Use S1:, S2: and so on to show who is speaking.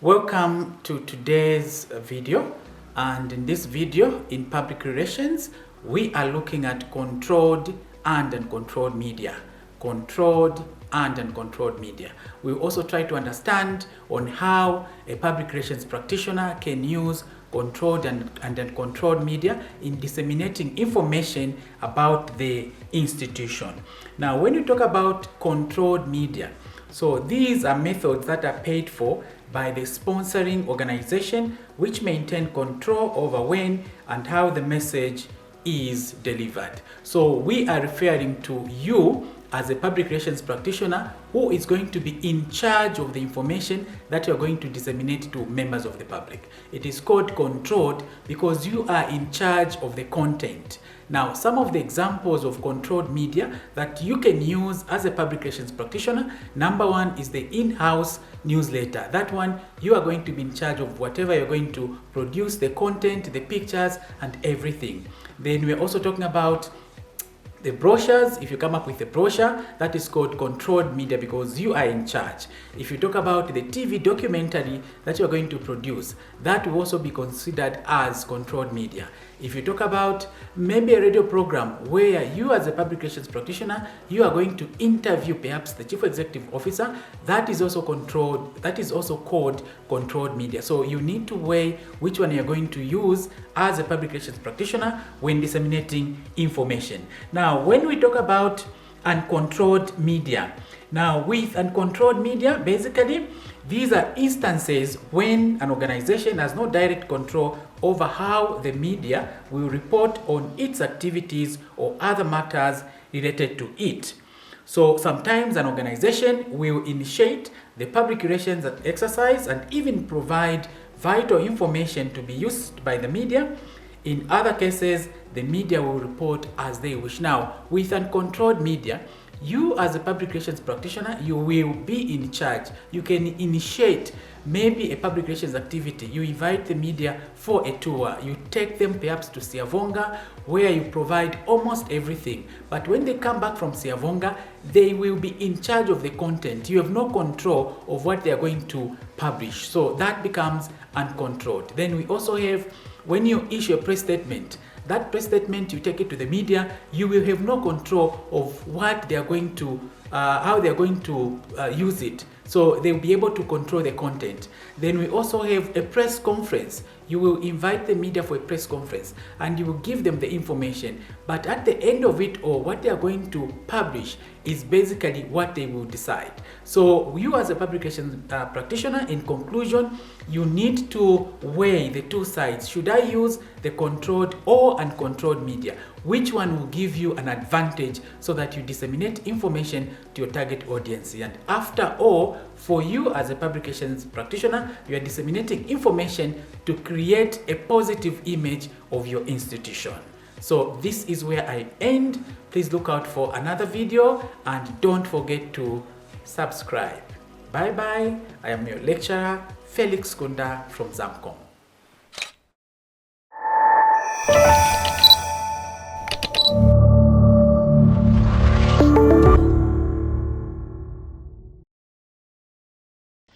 S1: Welcome to today's video, and in this video in public relations we are looking at controlled and uncontrolled media. Controlled and uncontrolled media. We'll also try to understand on how a public relations practitioner can use controlled and uncontrolled media in disseminating information about the institution. Now, when you talk about controlled media, so these are methods that are paid for by the sponsoring organization, which maintain control over when and how the message is delivered. So we are referring to you as a public relations practitioner who is going to be in charge of the information that you're going to disseminate to members of the public. It is called controlled because you are in charge of the content. Now, some of the examples of controlled media that you can use as a public relations practitioner, number one is the in-house newsletter. That one, you are going to be in charge of whatever you're going to produce, the content, the pictures, and everything. Then we're also talking about the brochures. If you come up with a brochure, that is called controlled media because you are in charge. If you talk about the TV documentary that you are going to produce, that will also be considered as controlled media. If you talk about maybe a radio program where you as a public relations practitioner, you are going to interview perhaps the chief executive officer, that is also controlled, that is also called controlled media. So you need to weigh which one you're going to use as a public relations practitioner when disseminating information. Now, when we talk about uncontrolled media, now with uncontrolled media, basically these are instances when an organization has no direct control over how the media will report on its activities or other matters related to it. So sometimes an organization will initiate the public relations exercise and even provide vital information to be used by the media. In other cases, the media will report as they wish. Now, with uncontrolled media, you as a public relations practitioner, you will be in charge. You can initiate maybe a public relations activity. You invite the media for a tour. You take them perhaps to Siavonga, where you provide almost everything. But when they come back from Siavonga, they will be in charge of the content. You have no control of what they are going to publish. So that becomes uncontrolled. Then we also have, when you issue a press statement, that press statement, you take it to the media, you will have no control of what they are going to, how they are going to use it. So they will be able to control the content. Then we also have a press conference. You will invite the media for a press conference and you will give them the information. But at the end of it, or what they are going to publish is basically what they will decide. So you as a public relations practitioner, in conclusion, you need to weigh the two sides. Should I use the controlled or uncontrolled media? Which one will give you an advantage so that you disseminate information to your target audience? And after all, for you as a public relations practitioner, you are disseminating information to create a positive image of your institution. So this is where I end. Please look out for another video and don't forget to subscribe. Bye bye. I am your lecturer, Felix Kunda from Zamcom.